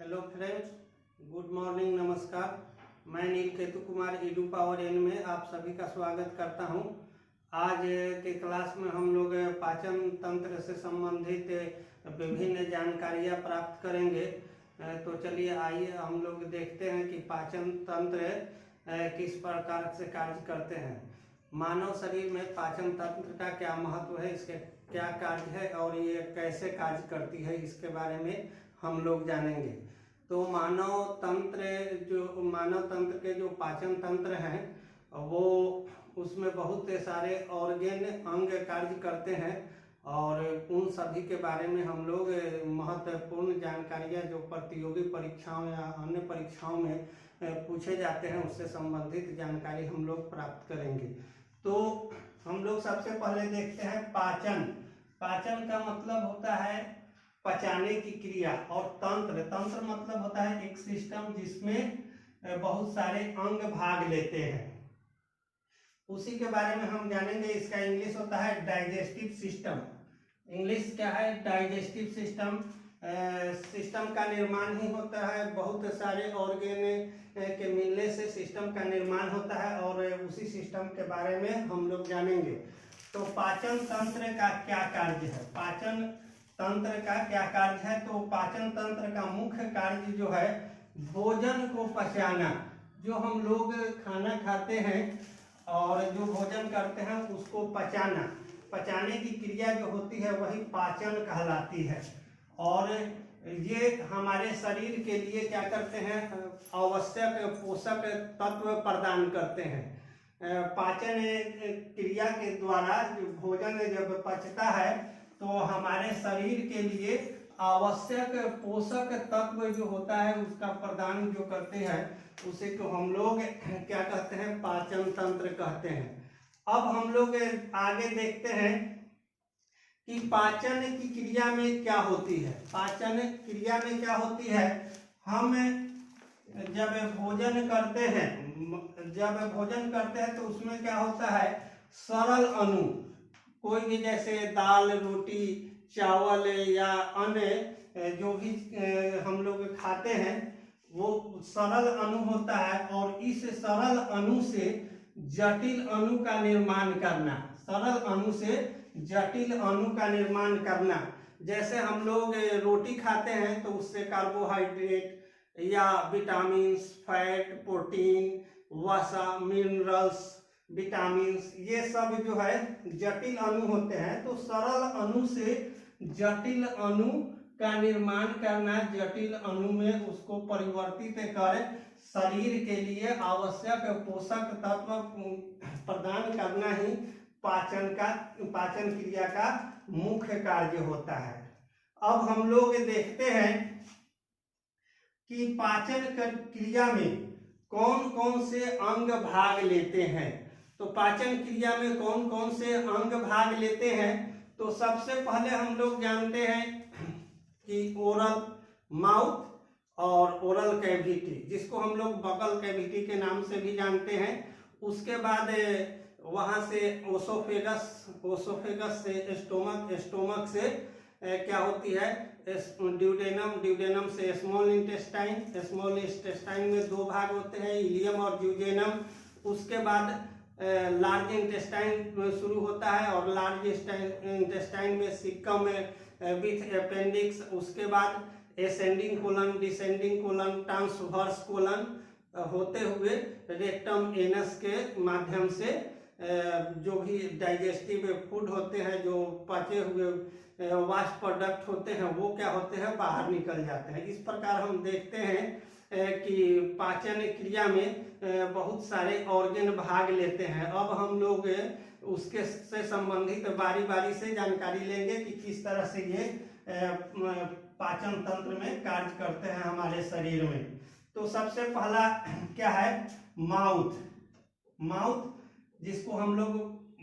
Hello friends, good morning, नमस्कार। मैं नीलकेतु Kumar Edu power N में आप सभी का स्वागत करता हूं। आज के क्लास में हम लोग पाचन तंत्र से संबंधित विभिन्न जानकारियां प्राप्त करेंगे। तो चलिए आइए हम लोग देखते हैं कि पाचन तंत्र किस प्रकार से कार्य करते हैं। मानव शरीर में पाचन तंत्र का क्या महत्व है, इसके क्या कार्य है और ये कैसे कार्य करती है, इसके बारे में हम लोग जानेंगे। तो मानव तंत्र के जो पाचन तंत्र हैं वो उसमें बहुत सारे ऑर्गेन अंग कार्य करते हैं और उन सभी के बारे में हम लोग महत्वपूर्ण जानकारियां जो प्रतियोगी परीक्षाओं या अन्य परीक्षाओं में पूछे जाते हैं उससे संबंधित जानकारी हम लोग प्राप्त करेंगे। तो हम लोग सबसे पहले देखते हैं पाचन। पाचन का मतलब होता है पचाने की क्रिया, और तंत्र मतलब होता है एक सिस्टम जिसमें बहुत सारे अंग भाग लेते हैं। उसी के बारे में हम जानेंगे। इसका इंग्लिश होता है डाइजेस्टिव सिस्टम। इंग्लिश क्या है? Digestive system. सिस्टम का निर्माण ही होता है, बहुत सारे ऑर्गेन के मिलने से सिस्टम का निर्माण होता है और उसी सिस्टम के बारे में हम लोग जानेंगे। तो पाचन तंत्र का क्या कार्य है? पाचन तंत्र का क्या कार्य है? तो पाचन तंत्र का मुख्य कार्य जो है भोजन को पचाना। जो हम लोग खाना खाते हैं और जो भोजन करते हैं उसको पचाने की क्रिया जो होती है वही पाचन कहलाती है। और ये हमारे शरीर के लिए क्या करते हैं? आवश्यक पोषक तत्व प्रदान करते हैं। पाचन क्रिया के द्वारा जो भोजन जब पचता है तो हमारे शरीर के लिए आवश्यक पोषक तत्व जो होता है उसका प्रदान जो करते हैं उसे को हम लोग क्या कहते हैं? पाचन तंत्र कहते हैं। अब हम लोग आगे देखते हैं कि पाचन की क्रिया में क्या होती है। पाचन क्रिया में क्या होती है? हम जब भोजन करते हैं तो उसमें क्या होता है? सरल अणु, कोई भी जैसे दाल, रोटी, चावल या अन्य जो भी हम लोग खाते हैं वो सरल अणु होता है। और इस सरल अणु से जटिल अणु का निर्माण करना, जैसे हम लोग रोटी खाते हैं तो उससे कार्बोहाइड्रेट या विटामिन, फैट, प्रोटीन, वसा, मिनरल्स, विटामिन्स, ये सब जो है जटिल अणु होते हैं। तो सरल अणु से जटिल अणु का निर्माण करना, जटिल अणु में उसको परिवर्तित कर शरीर के लिए आवश्यक पोषक तत्व प्रदान करना ही पाचन क्रिया का मुख्य कार्य होता है। अब हम लोग देखते हैं कि पाचन क्रिया में कौन कौन से अंग भाग लेते हैं। तो पाचन क्रिया में कौन कौन से अंग भाग लेते हैं? तो सबसे पहले हम लोग जानते हैं कि ओरल माउथ और ओरल कैविटी, जिसको हम लोग बकल कैविटी के नाम से भी जानते हैं। उसके बाद वहां से ओसोफेगस से स्टोमक से क्या होती है? ड्यूडेनम से स्मॉल इंटेस्टाइन में दो भाग होते हैं, इलियम और ड्यूडेनम। उसके बाद लार्ज इंटेस्टाइन शुरू होता है और लार्ज इंटेस्टाइन में सिक्कम विथ अपेंडिक्स। उसके बाद ascending colon, descending colon, transverse colon होते हुए रेक्टम एनस के माध्यम से जो भी डाइजेस्टिव फूड होते हैं, जो पचे हुए वास्ट प्रोडक्ट होते हैं, वो क्या होते हैं? बाहर निकल जाते हैं। इस प्रकार हम देखते हैं कि पाचन क्रिया में बहुत सारे ऑर्गेन भाग लेते हैं। अब हम लोग उसके से संबंधित बारी बारी से जानकारी लेंगे कि किस तरह से ये पाचन तंत्र में कार्य करते हैं हमारे शरीर में। तो सबसे पहला क्या है? माउथ, जिसको हम लोग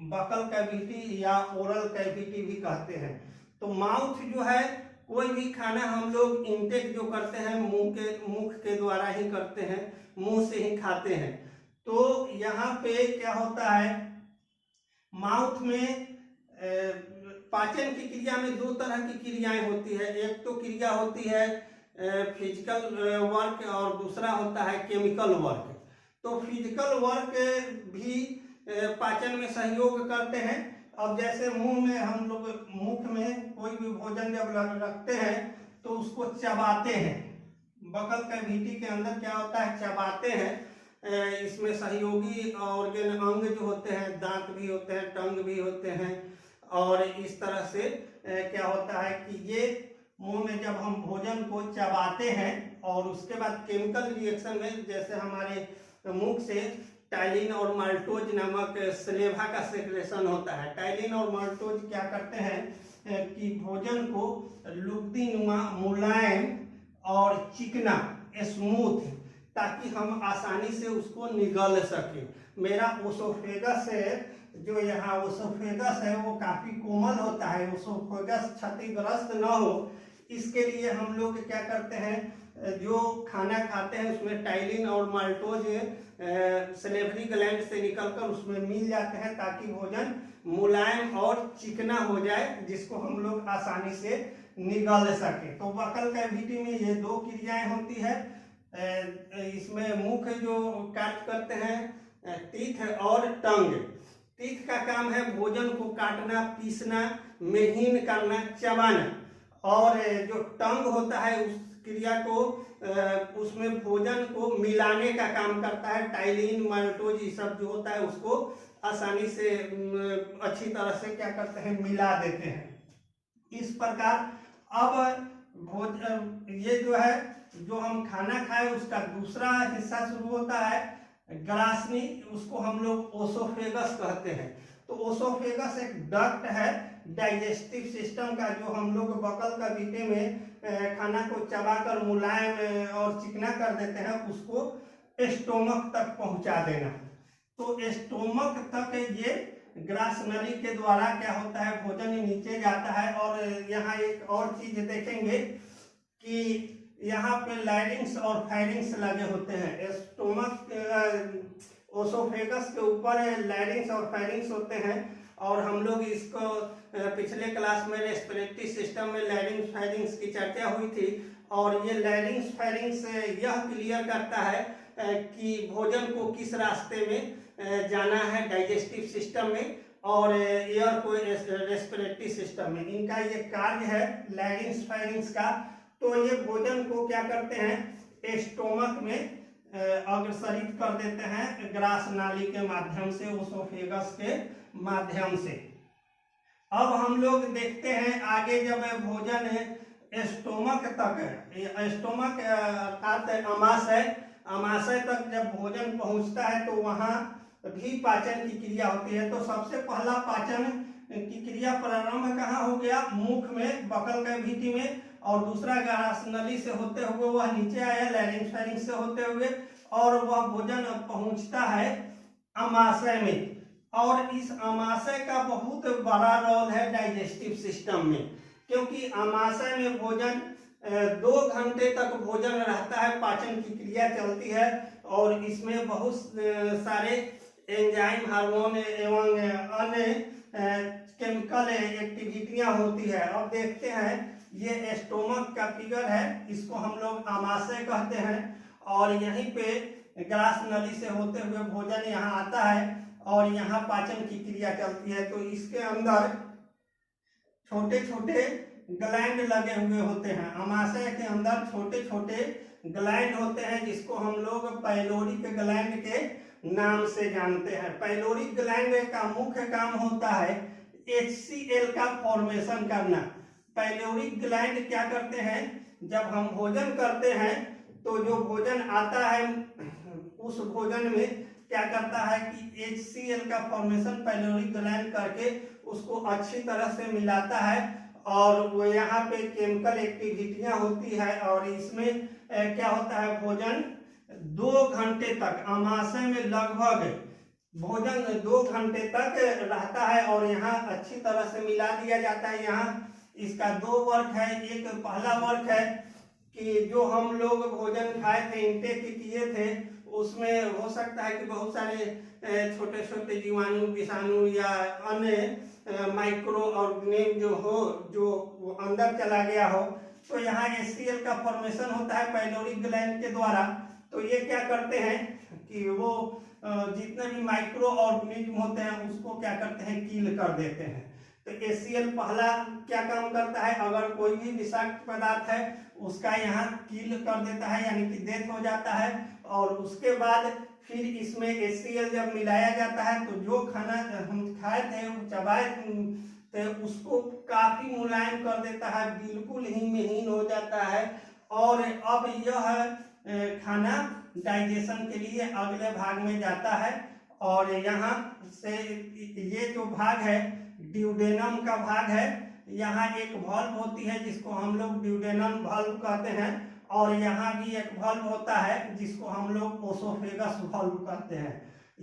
बकल कैविटी या ओरल कैविटी भी कहते हैं। तो माउथ जो है, कोई भी खाना हम लोग इनटेक जो करते हैं मुख के द्वारा ही करते हैं, मुंह से ही खाते हैं। तो यहाँ पे क्या होता है? माउथ में पाचन की क्रिया में दो तरह की क्रियाएं होती है। एक तो क्रिया होती है फिजिकल वर्क और दूसरा होता है केमिकल वर्क। तो फिजिकल वर्क भी पाचन में सहयोग करते हैं। अब जैसे मुंह में हम लोग मुख में कोई भी भोजन जब रखते हैं तो उसको चबाते हैं, बकल कैविटी के अंदर क्या होता है, चबाते हैं। इसमें सहयोगी ऑर्गन अंग जो होते हैं, दांत भी होते हैं, टंग भी होते हैं, और इस तरह से क्या होता है कि ये मुंह में जब हम भोजन को चबाते हैं और उसके बाद केमिकल रिएक्शन में जैसे हमारे मुख से टाइलिन और माल्टोज नामक स्लेवा का सेक्रेशन होता है। टाइलिन और माल्टोज क्या करते हैं कि भोजन को लुगदीनुमा, मुलायम और चिकना, स्मूथ, ताकि हम आसानी से उसको निगल सके। मेरा ओसोफेगस है, जो यहाँ ओसोफेगस है वो काफी कोमल होता है, ओसोफेगस क्षतिग्रस्त न हो इसके लिए हम लोग क्या करते हैं, जो खाना खाते हैं उसमें टाइलिन और माल्टोज सलेवरी ग्लैंड से निकलकर उसमें मिल जाते हैं ताकि भोजन मुलायम और चिकना हो जाए, जिसको हम लोग आसानी से निगल सके। तो बकल कैविटी में ये दो क्रियाएं होती है। इसमें मुख्य जो कार्य करते हैं टीथ और टंग। टीथ का काम है भोजन को काटना, पीसना, महीन करना, चबाना, और जो टंग होता है उस क्रिया को उसमें भोजन को मिलाने का काम करता है। टाइलिन, माल्टोज ये सब जो होता है उसको आसानी से अच्छी तरह से क्या करते हैं, मिला देते हैं। इस प्रकार अब ये जो है, जो हम खाना खाए उसका दूसरा हिस्सा शुरू होता है ग्रासनी, उसको हम लोग ओसोफेगस कहते हैं। तो ओसोफेगस एक डक्ट है डाइजेस्टिव सिस्टम का, जो हम लोग बकल कैविटी में खाना को चबाकर मुलायम और चिकना कर देते हैं, उसको स्टोमक तक पहुंचा देना। तो स्टोमक तक ये ग्रास नली के द्वारा क्या होता है, भोजन नीचे जाता है। और यहाँ एक और चीज देखेंगे कि यहाँ पे लैरिंग्स और फायरिंग्स लगे होते हैं। स्टोमक ओसोफेगस के ऊपर लैरिंग्स और फायरिंग्स होते हैं, और हम लोग इसको पिछले क्लास में रेस्पिरेटरी सिस्टम में लैरिंग्स फायरिंग्स की चर्चा हुई थी। और ये लैरिंग्स फायरिंग्स यह क्लियर करता है कि भोजन को किस रास्ते में जाना है डाइजेस्टिव सिस्टम में और एयर को रेस्पिरेटरी सिस्टम में। इनका ये कार्य है लैरिंग्स फायरिंग्स का। तो ये भोजन को क्या करते हैं, स्टोमक में अग्रसरित कर देते हैं ग्रास नाली के माध्यम से, ओसोफेगस के माध्यम से। अब हम लोग देखते हैं आगे, जब भोजन स्टोमक तक, स्टोमक अर्थात अमाशय तक जब भोजन पहुंचता है तो वहां भी पाचन की क्रिया होती है। तो सबसे पहला पाचन की क्रिया प्रारंभ कहाँ हो गया, मुख में, बकल कैविटी में, और दूसरा ग्रास नली से होते हुए वह नीचे आया लैरिंग्स फायरिंग्स से होते हुए, और वह भोजन पहुंचता है अमाशय में। और इस अमाशय का बहुत बड़ा रोल है डाइजेस्टिव सिस्टम में, क्योंकि अमाशय में भोजन 2 घंटे तक भोजन रहता है, पाचन की क्रिया चलती है, और इसमें बहुत सारे एंजाइम, हार्मोन एवं अन्य केमिकल एक्टिविटियां होती है। अब देखते हैं, ये स्टोमक का फिगर है, इसको हम लोग अमाशय कहते हैं, और यहीं पे ग्रास नली से होते हुए भोजन यहाँ आता है और यहाँ पाचन की क्रिया चलती है। तो इसके अंदर छोटे छोटे ग्लैंड लगे हुए होते हैं। अमाशय के अंदर छोटे छोटे ग्लैंड होते हैं, जिसको हम लोग पाइलोरिक ग्लैंड के नाम से जानते हैं। पाइलोरिक ग्लैंड का मुख्य काम होता है HCl का फॉर्मेशन करना। पाइलोरिक ग्लैंड क्या करते हैं, जब हम भोजन करते हैं तो जो भोजन आता है उस भोजन में क्या करता है कि HCl का फॉर्मेशन पाइलोरिक ग्लैंड करके उसको अच्छी तरह से मिलाता है, और वो यहाँ पे केमिकल एक्टिविटियां होती है। और इसमें क्या होता है, भोजन 2 घंटे तक अमाशय में लगभग भोजन 2 घंटे तक रहता है, और यहाँ अच्छी तरह से मिला दिया जाता है। यहाँ इसका 2 वर्क है। एक पहला वर्क है कि जो हम लोग भोजन खाए थे, इंटेक किए थे, उसमें हो सकता है कि बहुत सारे छोटे छोटे जीवाणु, विषाणु या अन्य माइक्रो ऑर्गेनिज्म जो हो, जो अंदर चला गया हो, तो यहाँ HCl का फॉर्मेशन होता है पाइलोरिक ग्लैंड के द्वारा। तो ये क्या करते हैं कि वो जितने भी माइक्रो ऑर्गेनिज्म होते हैं उसको क्या करते हैं, किल कर देते हैं। तो HCl पहला क्या काम करता है, अगर कोई भी विषाक्त पदार्थ है उसका यहाँ किल कर देता है, यानी कि डेथ हो जाता है। और उसके बाद फिर इसमें HCl जब मिलाया जाता है तो जो खाना हम खाए थे, चबाए थे, उसको काफी मुलायम कर देता है, बिल्कुल ही महीन हो जाता है। और अब यह खाना डाइजेशन के लिए अगले भाग में जाता है। और यहाँ से ये जो भाग है ड्यूडेनम का भाग है, यहाँ एक वाल्व होती है जिसको हम लोग ड्यूडेनम वाल्व कहते हैं। और यहाँ भी एक वाल्व होता है जिसको हम लोग ओसोफेगस वाल्व कहते हैं।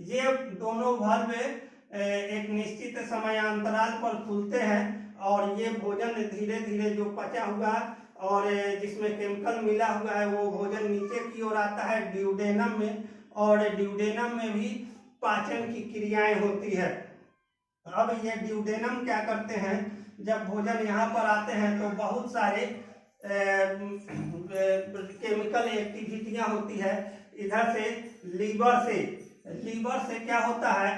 ये दोनों वाल्व एक निश्चित समयांतराल पर खुलते हैं और ये भोजन धीरे धीरे जो पचा हुआ और जिसमें केमिकल मिला हुआ है वो भोजन नीचे की ओर आता है ड्यूडेनम में। और ड्यूडेनम में भी पाचन की क्रियाएं होती है। अब ये ड्यूडेनम क्या करते हैं, जब भोजन यहाँ पर आते हैं तो बहुत सारे केमिकल एक्टिविटियां होती है। इधर से लीवर से क्या होता है,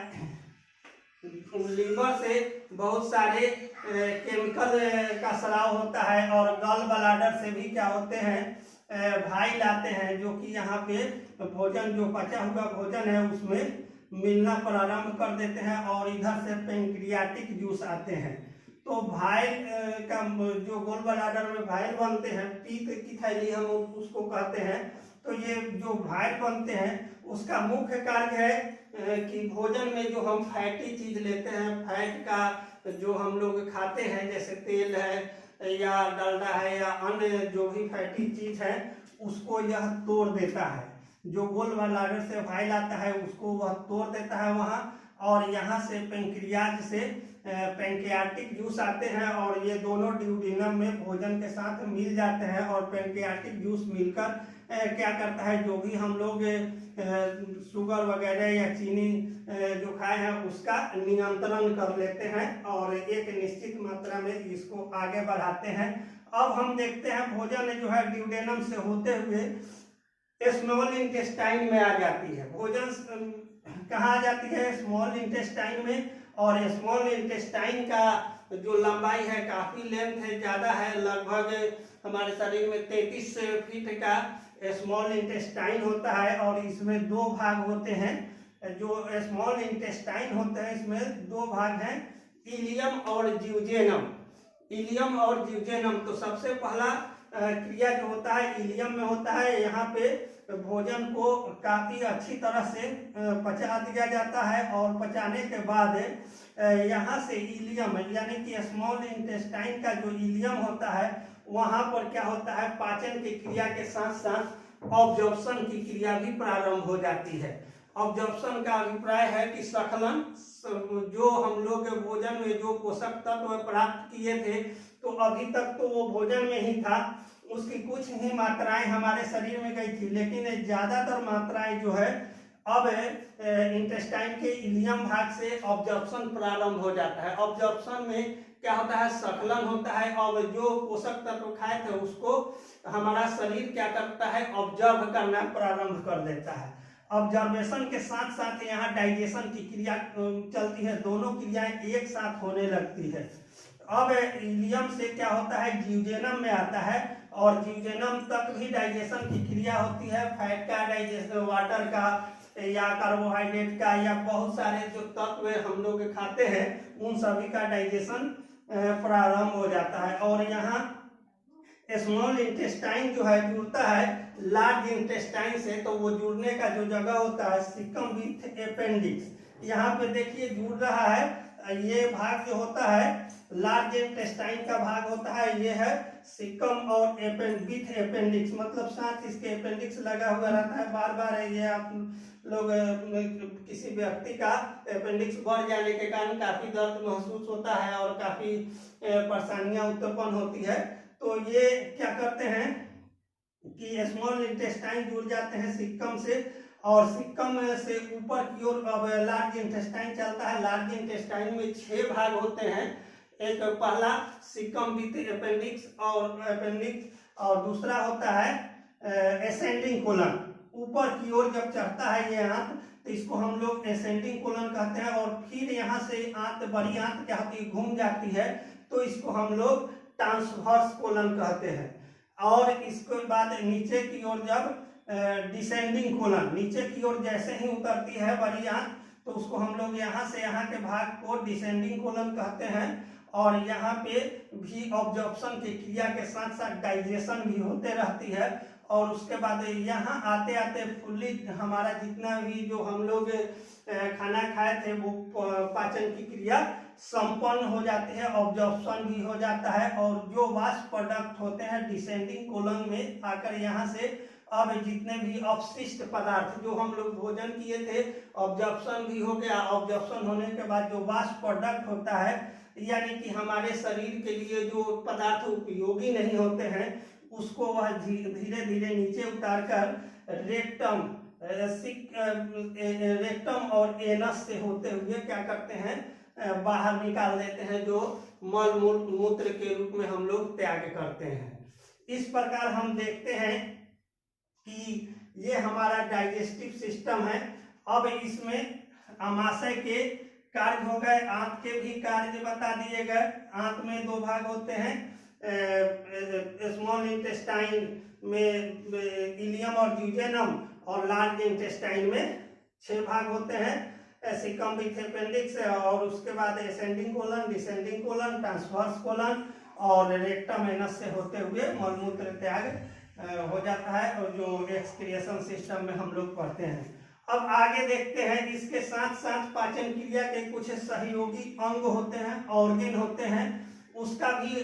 लीवर से बहुत सारे केमिकल का स्राव होता है। और गॉल ब्लैडर से भी क्या होते हैं, भाइल आते हैं, जो कि यहाँ पे भोजन जो पचा हुआ भोजन है उसमें मिलना प्रारंभ कर देते हैं। और इधर से पेंक्रियाटिक जूस आते हैं। तो भाइल का जो गोल ब्लैडर में भाइल बनते हैं, पीत की थैली हम उसको कहते हैं। तो ये जो भाइल बनते हैं उसका मुख्य कार्य है कि भोजन में जो हम फैटी चीज लेते हैं, फैट का जो हम लोग खाते हैं जैसे तेल है या डालडा है या अन्य जो भी फैटी चीज है उसको यह तोड़ देता है। जो गोल ब्लैडर से भाइल आता है उसको वह तोड़ देता है वहाँ। और यहाँ से पेंक्रियाज से पेंक्रियाटिक जूस आते हैं और ये दोनों ड्यूडेनम में भोजन के साथ मिल जाते हैं। और पेंक्रियाटिक जूस मिलकर क्या करता है, जो भी हम लोग शुगर वगैरह या चीनी जो खाए हैं उसका नियंत्रण कर लेते हैं और एक निश्चित मात्रा में इसको आगे बढ़ाते हैं। अब हम देखते हैं भोजन जो है ड्यूडेनम से होते हुए स्मॉल इंटेस्टाइन में आ जाती है। भोजन कहाँ आ जाती है, स्मॉल इंटेस्टाइन में। और स्मॉल इंटेस्टाइन का जो लंबाई है काफी लेंथ है, ज्यादा है, लगभग हमारे शरीर में 33 फीट का स्मॉल इंटेस्टाइन होता है। और इसमें दो भाग होते हैं। जो स्मॉल इंटेस्टाइन होते हैं इसमें दो भाग हैं, इलियम और ज्यूजेनम। इलियम और ज्यूजेनम। तो सबसे पहला क्रिया जो होता है इलियम में होता है। यहाँ पे भोजन को काफी अच्छी तरह से पचा दिया जाता है। और पचाने के बाद यहाँ से इलियम यानी कि स्मॉल इंटेस्टाइन का जो इलियम होता है वहाँ पर क्या होता है, पाचन की क्रिया के साथ साथ ऑब्जॉर्प्शन की क्रिया भी प्रारंभ हो जाती है। ऑब्जॉर्प्शन का अभिप्राय है कि स्खलन, जो हम लोग भोजन में जो पोषक तत्व प्राप्त किए थे तो अभी तक तो वो भोजन में ही था, उसकी कुछ ही मात्राएं हमारे शरीर में गई थी, लेकिन ज्यादातर मात्राएं जो है अब इंटेस्टाइन के इलियम भाग से ऑब्जॉर्प्शन प्रारंभ हो जाता है। ऑब्जॉर्प्शन में क्या होता है, स्खलन होता है और जो पोषक तत्व खाए थे उसको हमारा शरीर क्या करता है, ऑब्जर्व करना प्रारंभ कर देता है। ऑब्जर्वेशन के साथ साथ यहाँ डाइजेशन की क्रिया चलती है, दोनों क्रियाएं एक साथ होने लगती है। अब इलियम से क्या होता है, ज्यूजेनम में आता है और ज्यूजेनम तक भी डाइजेशन की क्रिया होती है। फैट का डाइजेशन, वाटर का या कार्बोहाइड्रेट का या बहुत सारे जो तत्व हम लोग खाते हैं उन सभी का डाइजेशन प्रारंभ हो जाता है। और यहाँ स्मॉल इंटेस्टाइन जो है जुड़ता है लार्ज इंटेस्टाइन से, तो वो जुड़ने का जो जगह होता है सिकम विथ अपेंडिक्स। यहाँ पे देखिए जुड़ रहा है, ये भाग जो होता है लार्ज इंटेस्टाइन का भाग होता है, ये है सिकम और विथ अपेंडिक्स, मतलब साथ इसके अपेंडिक्स लगा हुआ रहता है। बार बार ये आप लोग किसी व्यक्ति का अपेंडिक्स बढ़ जाने के कारण काफी दर्द महसूस होता है और काफी परेशानियां उत्पन्न होती है। तो ये क्या करते हैं कि स्मॉल इंटेस्टाइन जुड़ जाते हैं सिक्कम से और सिक्कम से ऊपर की ओर अब लार्ज इंटेस्टाइन चलता है। लार्ज इंटेस्टाइन में 6 भाग होते हैं। एक पहला सिकम विथ अपेंडिक्स और दूसरा होता है एसेंडिंग कोलन। ऊपर की ओर जब चढ़ता है ये आंत तो इसको हम लोग एसेंडिंग कोलन कहते हैं, और फिर यहाँ से आंत बड़ी आंत क्या होती है घूम जाती है तो इसको हम लोग ट्रांसवर्स कोलन कहते हैं। और इसके बाद नीचे की ओर जब डिसेंडिंग कोलन, नीचे की ओर जैसे ही उतरती है बड़ी आंत तो उसको हम लोग यहाँ से यहाँ के भाग को डिसेंडिंग कोलन कहते हैं। और यहाँ पे भी ऑब्जॉर्प्शन की क्रिया के साथ साथ डाइजेशन भी होते रहती है, और उसके बाद यहाँ आते आते फुल्ली हमारा जितना भी जो हम लोग खाना खाए थे वो पाचन की क्रिया संपन्न हो जाती है, ऑब्जॉर्प्शन भी हो जाता है, और जो वाष्प प्रोडक्ट होते हैं डिसेंडिंग कोलन में आकर यहाँ से अब जितने भी अपशिष्ट पदार्थ जो हम लोग भोजन किए थे ऑब्जॉर्प्शन भी हो गया। ऑब्जॉर्प्शन होने के बाद जो वाष्प प्रोडक्ट होता है यानी कि हमारे शरीर के लिए जो पदार्थ उपयोगी नहीं होते हैं उसको वह धीरे धीरे नीचे उतारकर रेक्टम और एनस से होते हुए क्या करते हैं बाहर निकाल देते हैं, जो मल मूत्र के रूप में हम लोग त्याग करते हैं। इस प्रकार हम देखते हैं कि ये हमारा डाइजेस्टिव सिस्टम है। अब इसमें आमाशय के कार्य हो गए, आंत के भी कार्य बता दिए गए। आंत में दो भाग होते हैं, स्मॉल इंटेस्टाइन में इलियम और ड्यूडेनम, और लार्ज इंटेस्टाइन में 6 भाग होते हैं, सिकम विथ अपेंडिक्स, और उसके बाद ascending colon, descending colon, transverse colon और रेक्टम एनस से होते हुए मलमूत्र त्याग हो जाता है, और जो एक्सक्रिएशन सिस्टम में हम लोग पढ़ते हैं। अब आगे देखते हैं, इसके साथ साथ पाचन क्रिया के कुछ सहयोगी अंग होते हैं, ऑर्गन होते हैं, उसका भी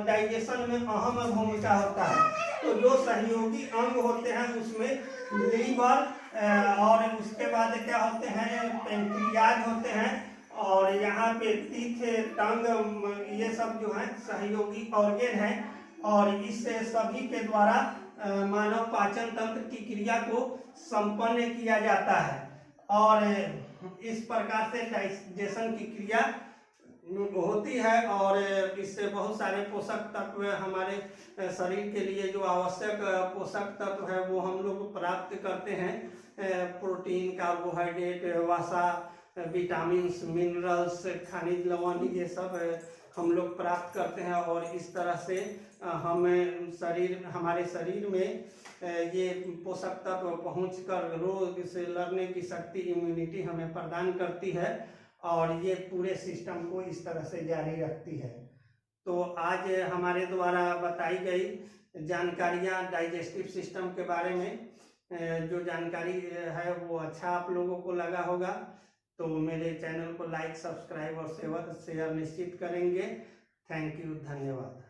डाइजेशन में अहम भूमिका होता है। तो जो सहयोगी अंग होते हैं उसमें लीवर और उसके बाद क्या होते हैं पेंक्रियाज होते हैं, और यहाँ पे तीथ, टंग, ये सब जो है सहयोगी ऑर्गन है, और इस सभी के द्वारा मानव पाचन तंत्र की क्रिया को संपन्न किया जाता है, और इस प्रकार से डाइजेशन की क्रिया होती है, और इससे बहुत सारे पोषक तत्व हमारे शरीर के लिए जो आवश्यक पोषक तत्व है वो हम लोग प्राप्त करते हैं, प्रोटीन, कार्बोहाइड्रेट, वसा, विटामिन, मिनरल्स, खनिज लवण, ये सब हम लोग प्राप्त करते हैं, और इस तरह से हमारे शरीर में ये पोषक तत्व पहुंचकर रोग से लड़ने की शक्ति, इम्यूनिटी हमें प्रदान करती है, और ये पूरे सिस्टम को इस तरह से जारी रखती है। तो आज हमारे द्वारा बताई गई जानकारियाँ डाइजेस्टिव सिस्टम के बारे में जो जानकारी है वो अच्छा आप लोगों को लगा होगा, तो मेरे चैनल को लाइक, सब्सक्राइब और शेयर निश्चित करेंगे। थैंक यू, धन्यवाद।